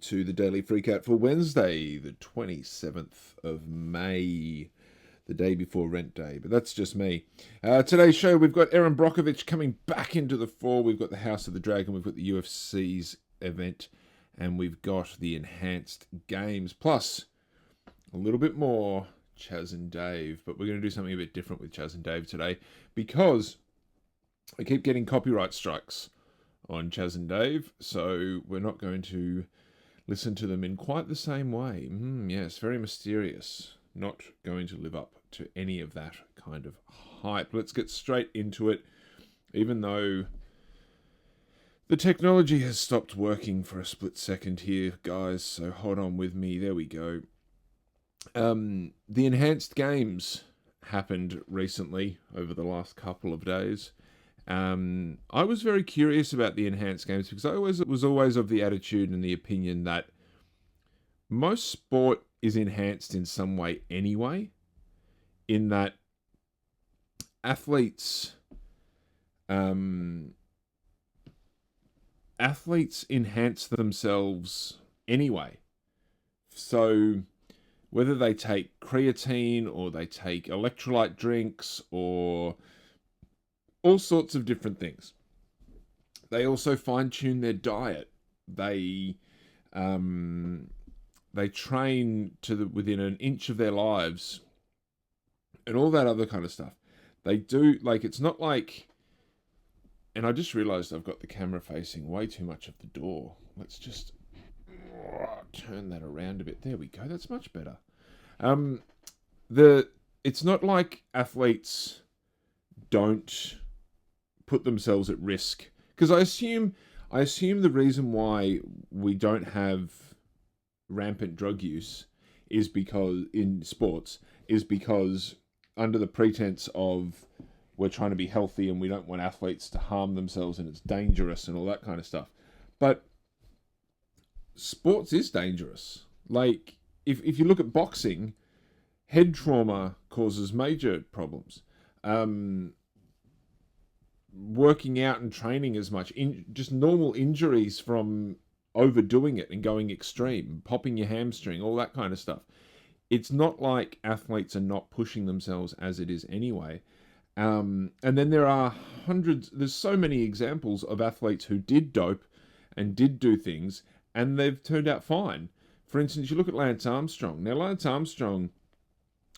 to the Daily Freakout for Wednesday, the 27th of May, the day before Rent Day, but that's just me. Today's show, we've got Erin Brockovich coming back into the fore. We've got the House of the Dragon, we've got the UFC's event, and we've got the Enhanced Games, plus a little bit more Chaz and Dave, but we're going to do something a bit different with Chaz and Dave today, because I keep getting copyright strikes on Chaz and Dave, so we're not going to listen to them in quite the same way. Yes, very mysterious. Not going to live up to any of that kind of hype. Let's get straight into it, even though the technology has stopped working for a split second here, guys, so hold on with me. There we go. The Enhanced Games happened recently over the last couple of days. I was very curious about the Enhanced Games because I was always of the attitude and the opinion that most sport is enhanced in some way anyway, in that athletes enhance themselves anyway. So whether they take creatine or they take electrolyte drinks or all sorts of different things. They also fine-tune their diet. They train to within an inch of their lives and all that other kind of stuff. They do, like, it's not like, and I just realized I've got the camera facing way too much of the door. Let's just turn that around a bit. There we go. That's much better. It's not like athletes don't put themselves at risk, because I assume the reason why we don't have rampant drug use is because in sports is because under the pretense of we're trying to be healthy and we don't want athletes to harm themselves and it's dangerous and all that kind of stuff. But sports is dangerous. Like if you look at boxing, head trauma causes major problems. Working out and training as much, just normal injuries from overdoing it and going extreme, popping your hamstring, all that kind of stuff. It's not like athletes are not pushing themselves as it is anyway. And then there's so many examples of athletes who did dope and did do things and they've turned out fine. For instance, you look at Lance Armstrong. Now, Lance Armstrong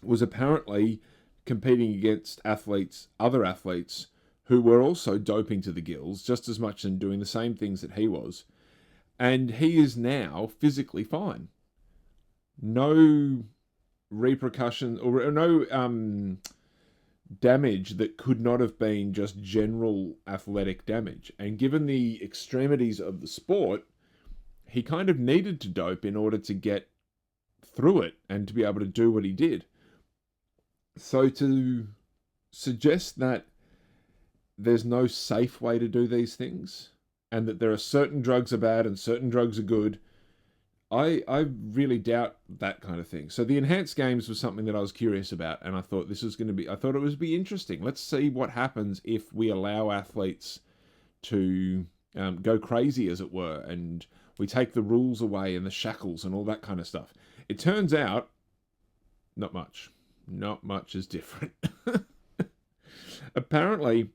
was apparently competing against other athletes who were also doping to the gills just as much and doing the same things that he was. And he is now physically fine. No repercussions or no damage that could not have been just general athletic damage. And given the extremities of the sport, he kind of needed to dope in order to get through it and to be able to do what he did. So to suggest that there's no safe way to do these things and that there are certain drugs are bad and certain drugs are good, I really doubt that kind of thing. So the Enhanced Games was something that I was curious about, and I thought it would be interesting. Let's see what happens if we allow athletes to go crazy, as it were, and we take the rules away and the shackles and all that kind of stuff. It turns out, not much is different. Apparently,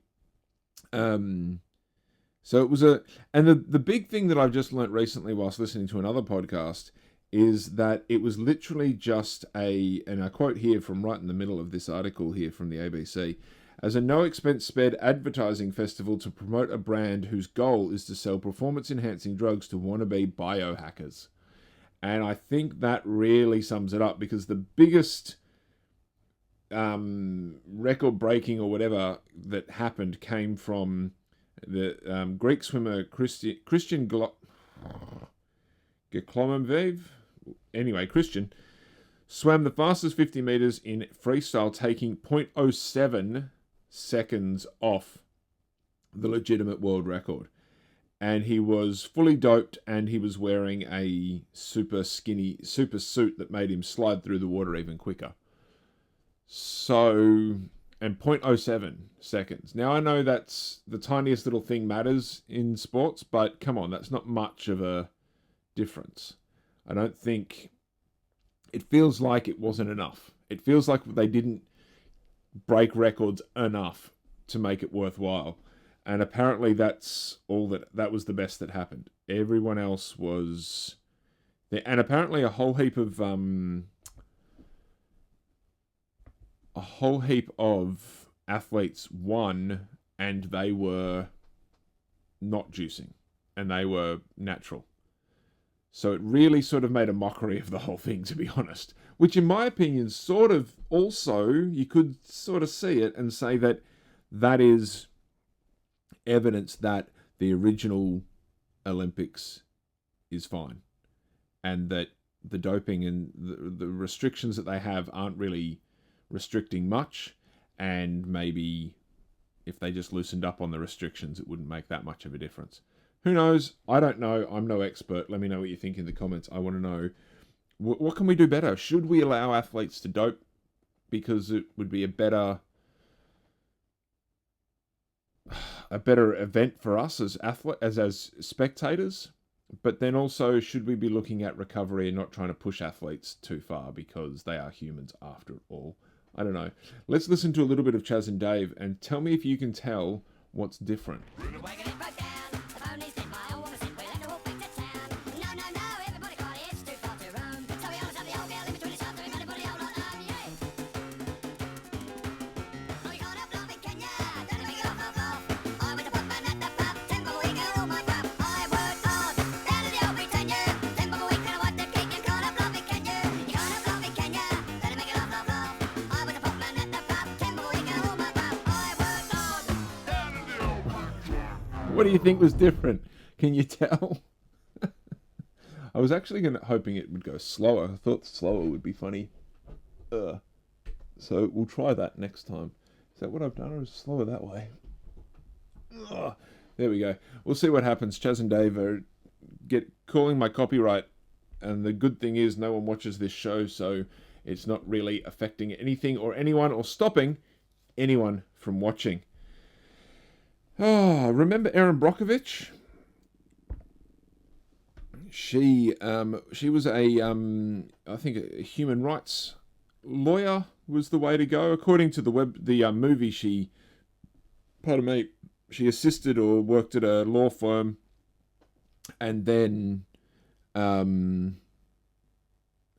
so it was the big thing that I've just learnt recently whilst listening to another podcast is that it was literally just and I quote here from right in the middle of this article here from the ABC, as a no-expense-spared advertising festival to promote a brand whose goal is to sell performance-enhancing drugs to wannabe biohackers. And I think that really sums it up, because the biggest record-breaking or whatever that happened came from the Greek swimmer Christian Geklomovev. Anyway, Christian swam the fastest 50 meters in freestyle, taking 0.07 seconds off the legitimate world record. And he was fully doped, and he was wearing a super suit that made him slide through the water even quicker. So, and 0.07 seconds. Now, I know that's the tiniest little thing matters in sports, but come on, that's not much of a difference. I don't think... It feels like it wasn't enough. It feels like they didn't break records enough to make it worthwhile. And apparently that was the best that happened. Everyone else was... And apparently a whole heap of athletes won, and they were not juicing, and they were natural. So it really sort of made a mockery of the whole thing, to be honest. Which, in my opinion, sort of also, you could sort of see it and say that that is evidence that the original Olympics is fine. And that the doping and the restrictions that they have aren't really restricting much. And maybe if they just loosened up on the restrictions, it wouldn't make that much of a difference. Who knows? I don't know. I'm no expert. Let me know what you think in the comments. I want to know, what can we do better? Should we allow athletes to dope? Because it would be a better event for us as as spectators. But then also, should we be looking at recovery and not trying to push athletes too far, because they are humans after all? I don't know. Let's listen to a little bit of Chaz and Dave and tell me if you can tell what's different. What do you think was different? Can you tell? I was actually hoping it would go slower. I thought slower would be funny. So we'll try that next time. Is that what I've done, or is it slower that way? There we go. We'll see what happens. Chaz and Dave are calling my copyright, and the good thing is no one watches this show, so it's not really affecting anything or anyone, or stopping anyone from watching. Oh, remember Erin Brockovich? She was I think a human rights lawyer was the way to go, according to the movie. She assisted or worked at a law firm, and then and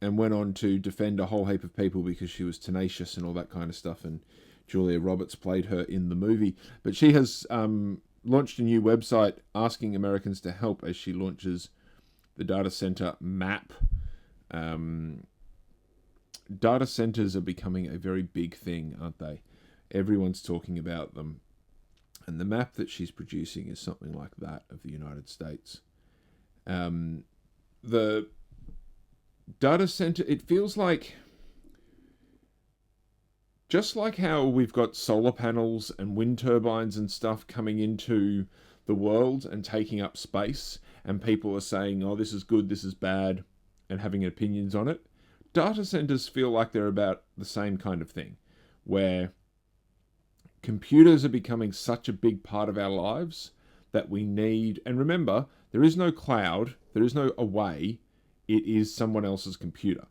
went on to defend a whole heap of people because she was tenacious and all that kind of stuff. And Julia Roberts played her in the movie. But she has launched a new website asking Americans to help as she launches the data center map. Data centers are becoming a very big thing, aren't they? Everyone's talking about them. And the map that she's producing is something like that of the United States. The data center, it feels like, just like how we've got solar panels and wind turbines and stuff coming into the world and taking up space, and people are saying, oh, this is good, this is bad, and having opinions on it. Data centers feel like they're about the same kind of thing, where computers are becoming such a big part of our lives that we need, and remember, there is no cloud, there is no away, it is someone else's computer.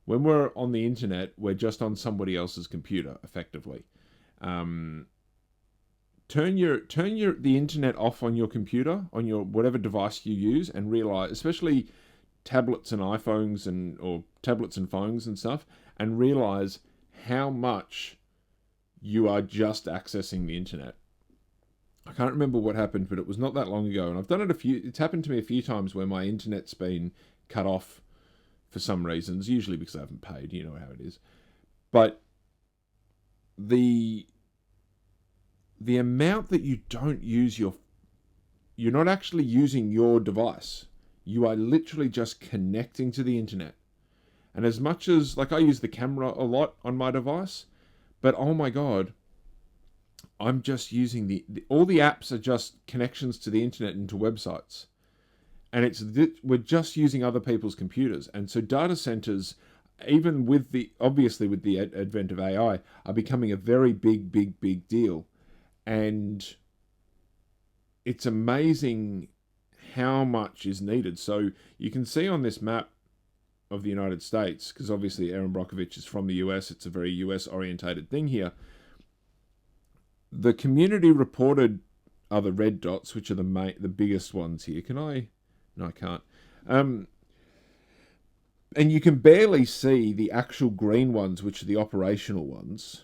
When we're on the internet, we're just on somebody else's computer, effectively. Turn the internet off on your computer, on your whatever device you use, and realize, especially tablets and iPhones or tablets and phones and stuff, and realize how much you are just accessing the internet. I can't remember what happened, but it was not that long ago, and I've done it it's happened to me a few times where my internet's been cut off for some reasons, usually because I haven't paid, you know how it is. But the amount that you don't use you're not actually using your device. You are literally just connecting to the internet. And as much as, like, I use the camera a lot on my device, but oh my God, I'm just using all the apps are just connections to the internet and to websites. And we're just using other people's computers. And so data centers, even with the advent of AI, are becoming a very big deal. And it's amazing how much is needed. So you can see on this map of the United States, because obviously Erin Brockovich is from the US, it's a very US orientated thing here. The community reported are the red dots, which are the biggest ones here. Can I? No, I can't. And you can barely see the actual green ones, which are the operational ones.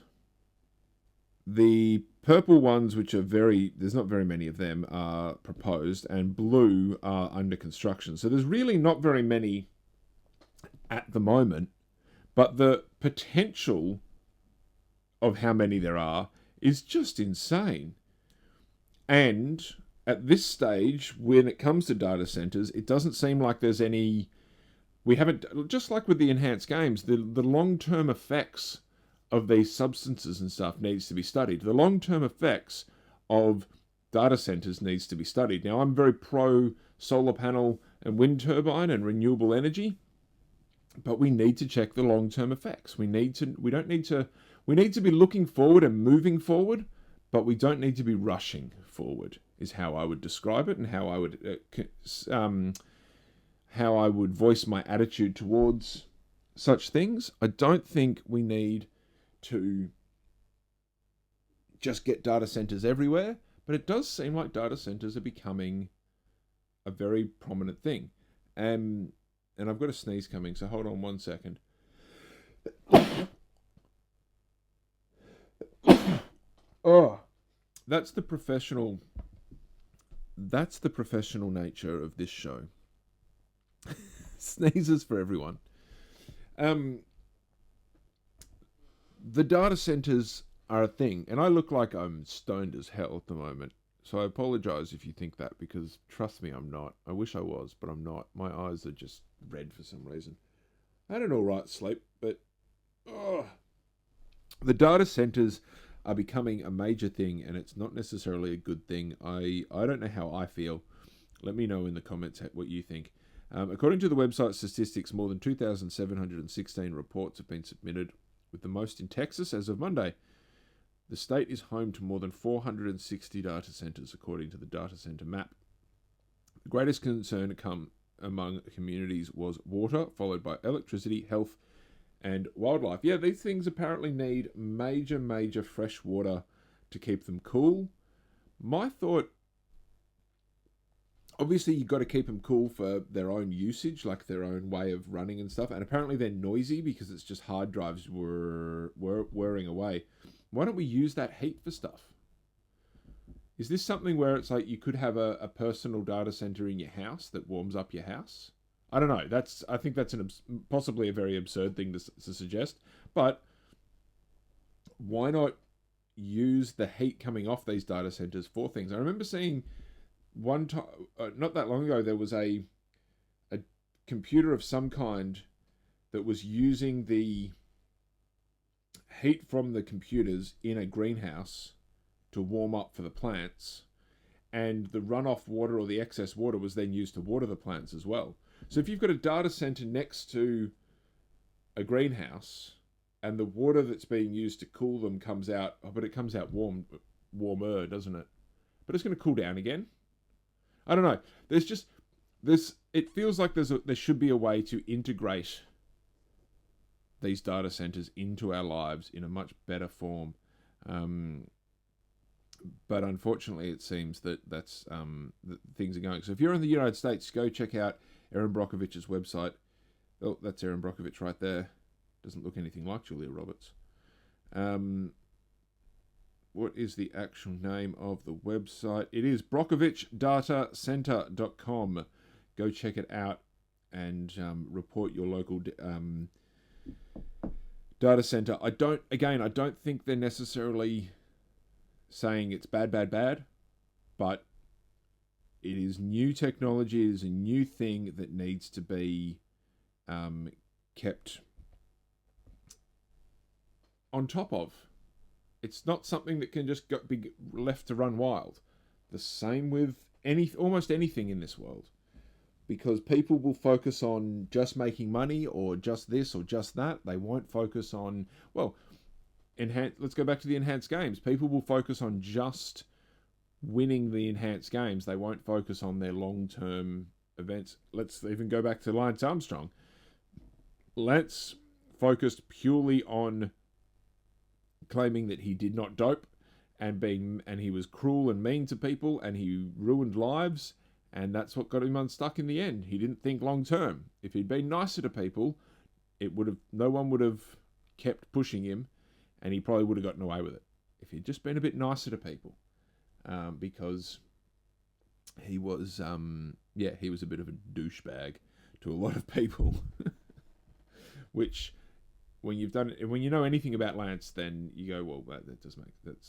The purple ones, which are there's not very many of them, are proposed, and blue are under construction. So there's really not very many at the moment, but the potential of how many there are is just insane. And at this stage, when it comes to data centers, it doesn't seem like there's any... We haven't... Just like with the enhanced games, the long-term effects of these substances and stuff needs to be studied. The long-term effects of data centers needs to be studied. Now, I'm very pro solar panel and wind turbine and renewable energy, but we need to check the long-term effects. We need to be looking forward and moving forward, but we don't need to be rushing forward, is how I would describe it, and how I would voice my attitude towards such things. I don't think we need to just get data centers everywhere, but it does seem like data centers are becoming a very prominent thing. And I've got a sneeze coming, so hold on 1 second. Oh, that's the professional nature of this show. Sneezes for everyone. The data centers are a thing, and I look like I'm stoned as hell at the moment. So I apologize if you think that, because trust me, I'm not. I wish I was, but I'm not. My eyes are just red for some reason. I had an alright sleep, but the data centers are becoming a major thing, and it's not necessarily a good thing. I don't know how I feel. Let me know in the comments what you think. According to the website statistics, more than 2,716 reports have been submitted, with the most in Texas as of Monday. The state is home to more than 460 data centers, according to the data center map. The greatest concern among communities was water, followed by electricity, health, and wildlife. Yeah, these things apparently need major fresh water to keep them cool. My thought, obviously you've got to keep them cool for their own usage, like their own way of running and stuff. And apparently they're noisy because it's just hard drives whirring away. Why don't we use that heat for stuff? Is this something where it's like you could have a personal data center in your house that warms up your house? I don't know. I think that's possibly a very absurd thing to suggest. But why not use the heat coming off these data centers for things? I remember seeing one time, not that long ago, there was a computer of some kind that was using the heat from the computers in a greenhouse to warm up for the plants, and the runoff water or the excess water was then used to water the plants as well. So if you've got a data center next to a greenhouse and the water that's being used to cool them comes out, but it comes out warmer, doesn't it? But it's going to cool down again. I don't know. It feels like there should be a way to integrate these data centers into our lives in a much better form. But unfortunately, it seems that that things are going. So if you're in the United States, go check out Erin Brockovich's website. Oh, that's Erin Brockovich right there. Doesn't look anything like Julia Roberts. What is the actual name of the website? It is brockovichdatacenter.com. Go check it out and report your local data center. I don't think they're necessarily saying it's bad, but it is new technology. It is a new thing that needs to be kept on top of. It's not something that can just be left to run wild. The same with almost anything in this world. Because people will focus on just making money or just this or just that. They won't focus on, let's go back to the enhanced games. People will focus on just winning the enhanced games, they won't focus on their long-term events. Let's even go back to Lance Armstrong. Lance focused purely on claiming that he did not dope and he was cruel and mean to people and he ruined lives, and that's what got him unstuck in the end. He didn't think long term. If he'd been nicer to people, no one would have kept pushing him, and he probably would have gotten away with it if he'd just been a bit nicer to people. Because he was a bit of a douchebag to a lot of people. Which, when you've done it, when you know anything about Lance, then you go, well, that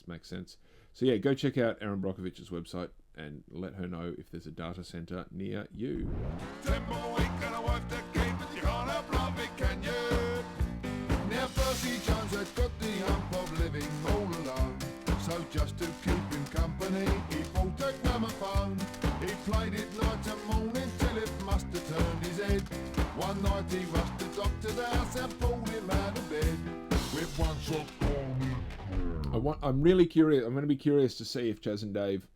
makes sense. So yeah, go check out Erin Brockovich's website and let her know if there's a data center near you. Now Percy Jones had got the hump of living all alone, so just to keep him company, he bought a gramophone. He played it night and morning till it must have turned his head. One night he rushed the doctor's house and pulled him out of bed with one shot. I'm really curious. I'm going to be curious to see if Chaz and Dave,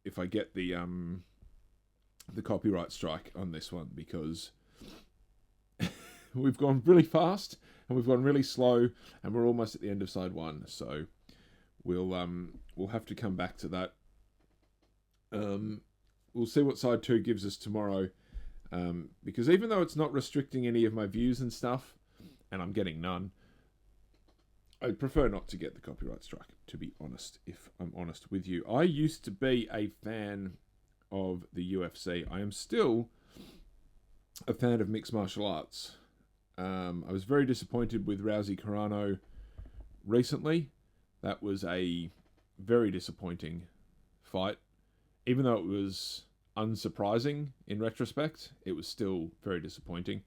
if I get the copyright strike on this one, because we've gone really fast and we've gone really slow and we're almost at the end of side one. So we'll have to come back to that. We'll see what side two gives us tomorrow. Because even though it's not restricting any of my views and stuff, and I'm getting none, I'd prefer not to get the copyright strike, to be honest, if I'm honest with you. I used to be a fan of the UFC. I am still a fan of mixed martial arts. I was very disappointed with Rousey Carano recently. That was a very disappointing fight. Even though it was unsurprising in retrospect, it was still very disappointing.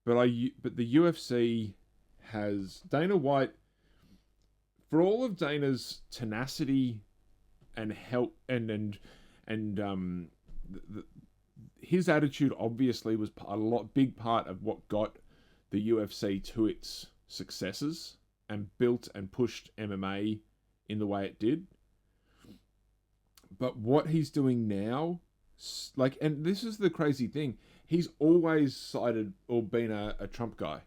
But the UFC has Dana White, for all of Dana's tenacity and help and his attitude obviously was big part of what got the UFC to its successes and built and pushed MMA in the way it did. But what he's doing now, and this is the crazy thing, he's always sided or been a Trump guy.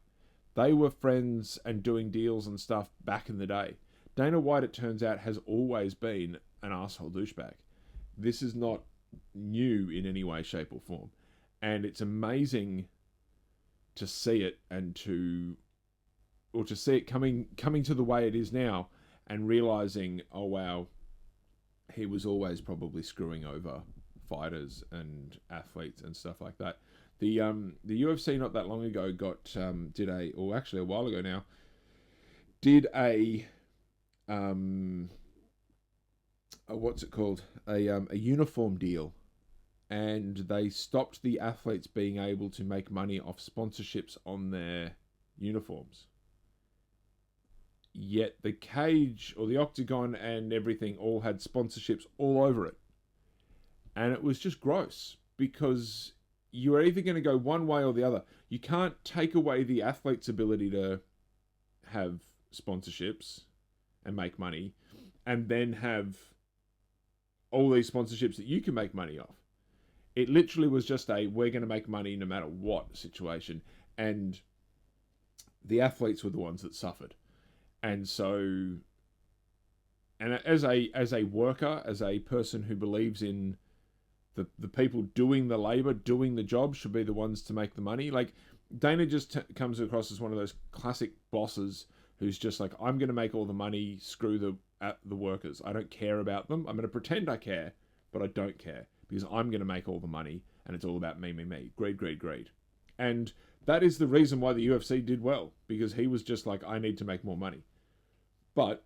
They were friends and doing deals and stuff back in the day. Dana White, it turns out, has always been an asshole douchebag. This is not new in any way, shape, or form. And it's amazing to see it to see it coming to the way it is now and realizing, oh wow, he was always probably screwing over fighters and athletes and stuff like that. The UFC not that long ago a while ago now, did a what's it called? A uniform deal, and they stopped the athletes being able to make money off sponsorships on their uniforms. Yet the cage or the octagon and everything all had sponsorships all over it. And it was just gross, because you are either going to go one way or the other. You can't take away the athlete's ability to have sponsorships and make money, and then have all these sponsorships that you can make money off. It literally was just we're going to make money no matter what situation. And the athletes were the ones that suffered. And so, and as a worker, as a person who believes in the people doing the labor, doing the job, should be the ones to make the money. Like, Dana just comes across as one of those classic bosses who's just like, I'm going to make all the money, screw the workers. I don't care about them. I'm going to pretend I care, but I don't care, because I'm going to make all the money, and it's all about me. Greed, greed, greed. And that is the reason why the UFC did well, because he was just like, I need to make more money. But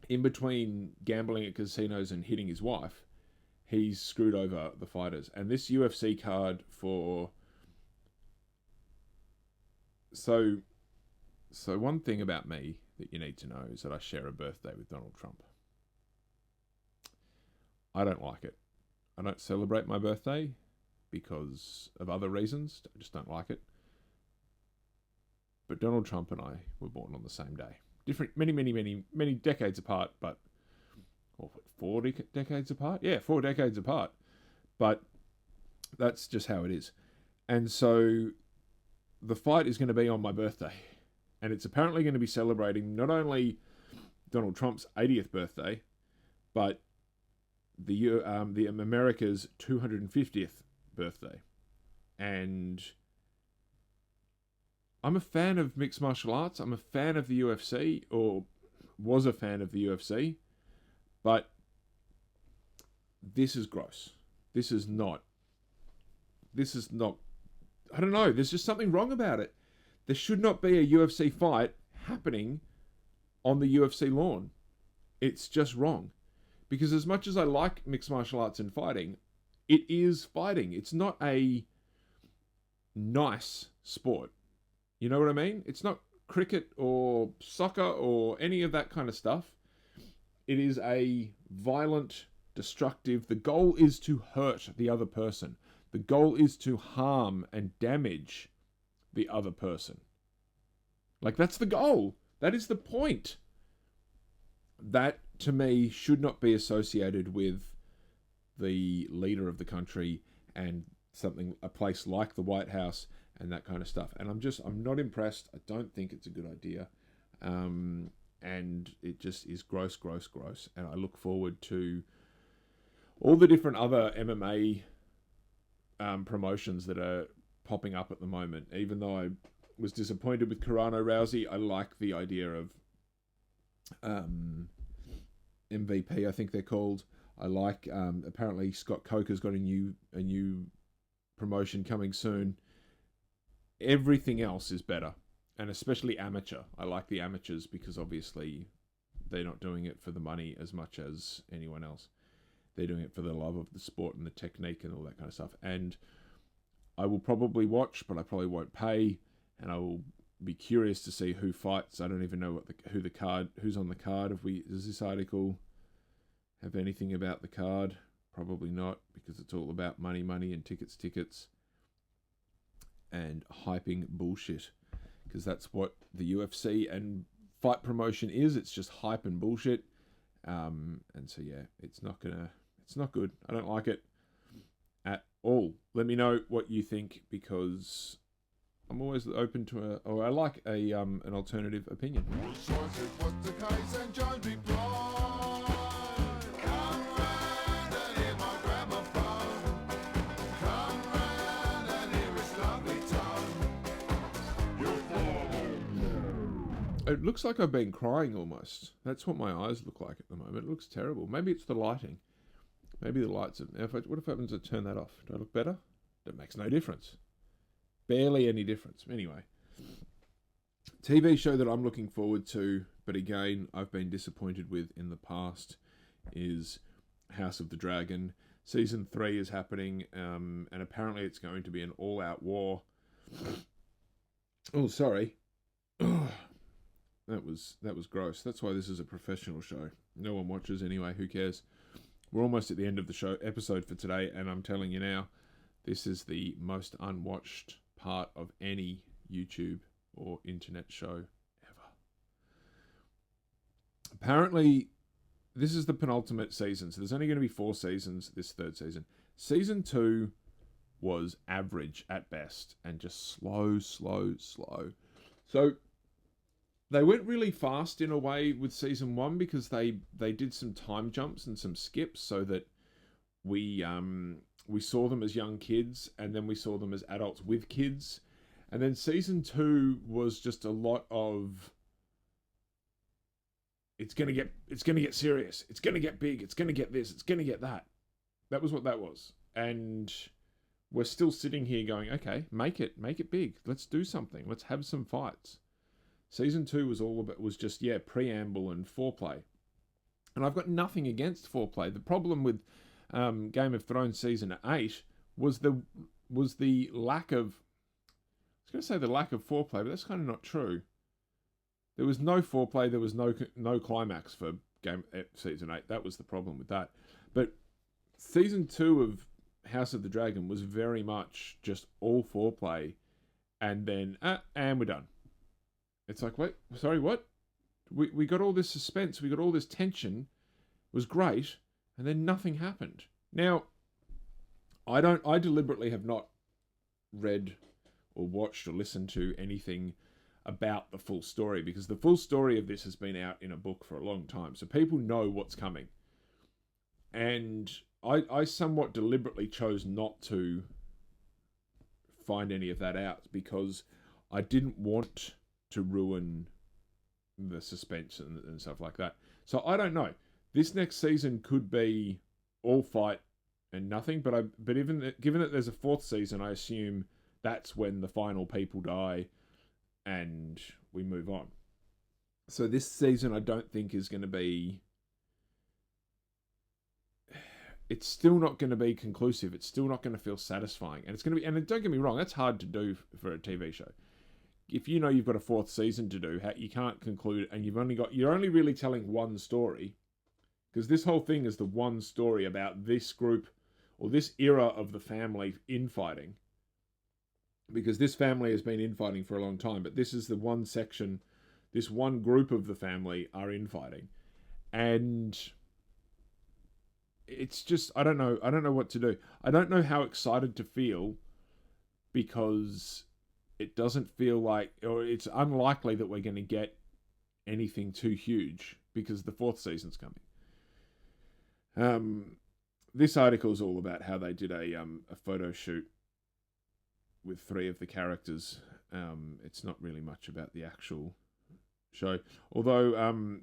in between gambling at casinos and hitting his wife, he's screwed over the fighters. And this UFC card for... So one thing about me that you need to know is that I share a birthday with Donald Trump. I don't like it. I don't celebrate my birthday because of other reasons. I just don't like it. But Donald Trump and I were born on the same day. different, many decades apart, but or 4 decades apart. Yeah, 4 decades apart. But that's just how it is. And so the fight is going to be on my birthday, and it's apparently going to be celebrating not only Donald Trump's 80th birthday, but the America's 250th birthday. And I'm a fan of mixed martial arts. I'm a fan of the UFC, or was a fan of the UFC, but this is gross. This is not. I don't know. There's just something wrong about it. There should not be a UFC fight happening on the UFC lawn. It's just wrong. Because as much as I like mixed martial arts and fighting, it is fighting. It's not a nice sport. You know what I mean? It's not cricket or soccer or any of that kind of stuff. It is a violent, destructive. The goal is to hurt the other person. The goal is to harm and damage the other person. Like, that's the goal. That is the point. That, to me, should not be associated with the leader of the country and a place like the White House and that kind of stuff. And I'm not impressed. I don't think it's a good idea. And it just is gross. And I look forward to all the different other MMA promotions that are popping up at the moment. Even though I was disappointed with Carano Rousey, I like the idea of MVP, I think they're called. I like apparently Scott Coker's got a new promotion coming soon. Everything else is better, and especially amateur. I like the amateurs because obviously they're not doing it for the money as much as anyone else. They're doing it for the love of the sport and the technique and all that kind of stuff. And I will probably watch, but I probably won't pay. And I will be curious to see who fights. I don't even know who's on the card. Does this article have anything about the card? Probably not, because it's all about money, and tickets, and hyping bullshit. Because that's what the UFC and fight promotion is. It's just hype and bullshit. And so yeah, it's not good. I don't like it at all. Let me know what you think, because I'm always open to I like an alternative opinion. It looks like I've been crying almost. That's what my eyes look like at the moment. It looks terrible. Maybe it's the lighting. Maybe the lights. What if I happen to turn that off? Do I look better? That makes no difference. Barely any difference. Anyway. TV show that I'm looking forward to, but again, I've been disappointed with in the past, is House of the Dragon. Season 3 is happening, and apparently it's going to be an all-out war. Oh, sorry. That was gross. That's why this is a professional show. No one watches anyway. Who cares? We're almost at the end of the episode for today, and I'm telling you now, this is the most unwatched part of any YouTube or internet show ever. Apparently, this is the penultimate season, so there's only going to be 4 seasons this third season. Season 2 was average at best, and just slow. So they went really fast in a way with season 1, because they did some time jumps and some skips so that we saw them as young kids, and then we saw them as adults with kids. And then season 2 was just a lot of, it's gonna get serious, it's gonna get big, it's gonna get this, it's gonna get that. That was what that was. And we're still sitting here going, okay, make it big. Let's do something. Let's have some fights. Season 2 was just preamble and foreplay. And I've got nothing against foreplay. The problem with Game of Thrones season 8 was the lack of, I was going to say the lack of foreplay, but that's kind of not true. There was no foreplay. There was no climax for season 8. That was the problem with that. But season 2 of House of the Dragon was very much just all foreplay, and then and we're done. It's like, wait, sorry, what? We got all this suspense, we got all this tension, it was great, and then nothing happened. Now, I deliberately have not read or watched or listened to anything about the full story, because the full story of this has been out in a book for a long time, so people know what's coming. And I somewhat deliberately chose not to find any of that out, because I didn't want to ruin the suspense and stuff like that. So I don't know. This next season could be all fight and nothing, but given that there's a fourth season, I assume that's when the final people die and we move on. So this season I don't think is going to be... It's still not going to be conclusive. It's still not going to feel satisfying. And it's going to be... And don't get me wrong, that's hard to do for a TV show. If you know you've got a fourth season to do, you can't conclude, and you're only really telling one story, because this whole thing is the one story about this group or this era of the family infighting, because this family has been infighting for a long time, but this is the one section, this one group of the family are infighting, and it's just, I don't know what to do. I don't know how excited to feel, because it doesn't feel like, or it's unlikely that we're going to get anything too huge, because the fourth season's coming. This article is all about how they did a photo shoot with 3 of the characters. It's not really much about the actual show, although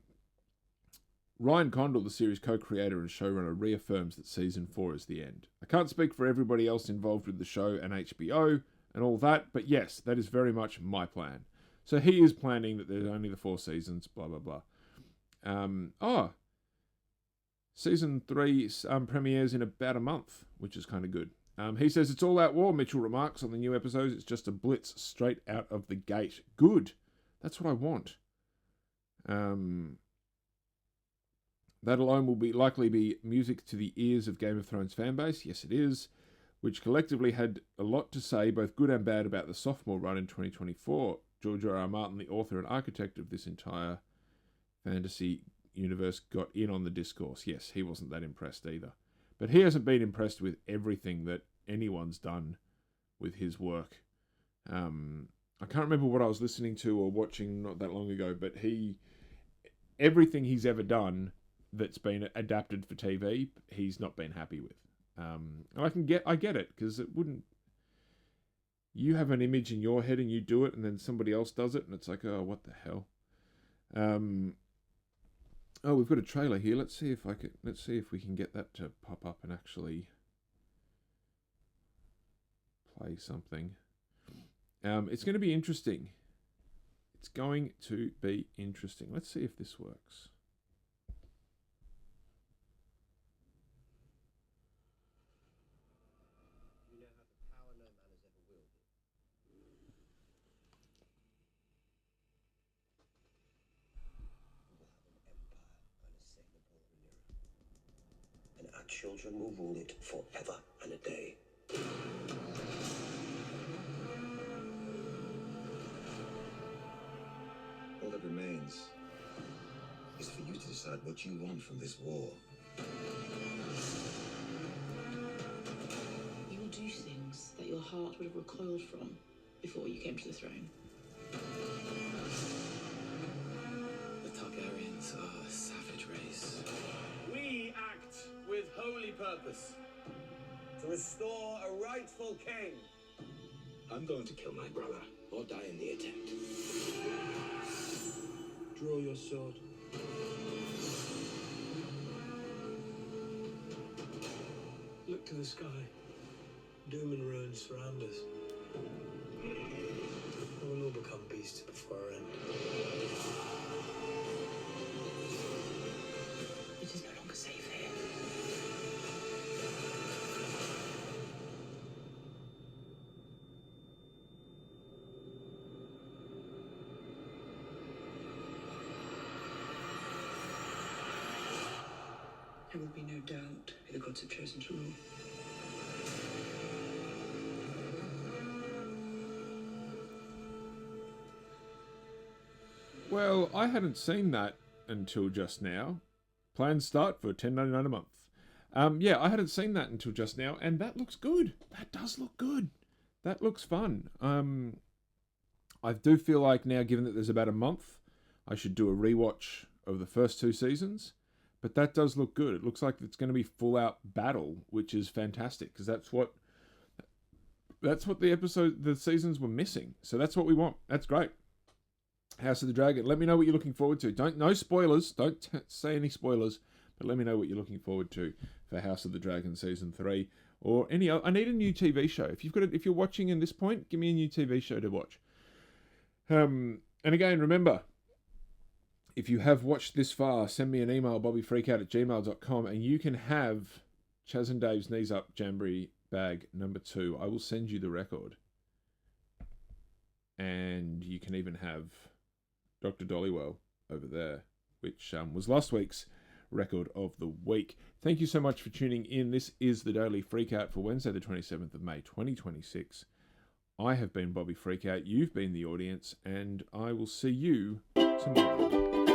Ryan Condal, the series co-creator and showrunner, reaffirms that season 4 is the end. I can't speak for everybody else involved with the show and HBO and all that, but yes, that is very much my plan. So he is planning that there's only the 4 seasons, blah, blah, blah. Season 3 premieres in about a month, which is kind of good. He says, it's all out war, Mitchell remarks on the new episodes. It's just a blitz straight out of the gate. Good. That's what I want. That alone will likely be music to the ears of Game of Thrones fanbase. Yes, it is. Which collectively had a lot to say, both good and bad, about the sophomore run in 2024. George R.R. Martin, the author and architect of this entire fantasy universe, got in on the discourse. Yes, he wasn't that impressed either. But he hasn't been impressed with everything that anyone's done with his work. I can't remember what I was listening to or watching not that long ago, but everything he's ever done that's been adapted for TV, he's not been happy with. And I get it, because it wouldn't... You have an image in your head and you do it, and then somebody else does it, and it's like, oh, what the hell? Oh, we've got a trailer here. Let's see if we can get that to pop up and actually play something. It's going to be interesting. It's going to be interesting. Let's see if this works. You now have the power no man has ever wielded. We will have an empire unassailable and near. And our children will rule it forever and a day. All that remains is for you to decide what you want from this war. You will do things that your heart would have recoiled from before you came to the throne. The Targaryens are a savage race. We act with holy purpose to restore a rightful king. I'm going to kill my brother or die in the attempt. Draw your sword. Look to the sky. Doom and ruin surround us. We will all become beasts before our end. It is no longer safe here. There will be no doubt who the gods have chosen to rule. Well, I hadn't seen that until just now. Plans start for $10.99 a month. Yeah, I hadn't seen that until just now, and that looks good. That does look good. That looks fun. I do feel like now, given that there's about a month, I should do a rewatch of the first 2 seasons. But that does look good. It looks like it's going to be full out battle, which is fantastic because that's what the seasons were missing. So that's what we want. That's great. House of the Dragon. Let me know what you're looking forward to. No spoilers. Don't say any spoilers. But let me know what you're looking forward to for House of the Dragon season 3 or any other. I need a new TV show. If you're watching in this point, give me a new TV show to watch. And again, remember, if you have watched this far, send me an email, bobbyfreakout@gmail.com, and you can have Chaz and Dave's Knees Up Jamboree bag number 2. I will send you the record. And you can even have Dr. Dollywell over there, which was last week's record of the week. Thank you so much for tuning in. This is the Daily Freakout for Wednesday, the 27th of May, 2026. I have been Bobby Freakout. You've been the audience, and I will see you tomorrow.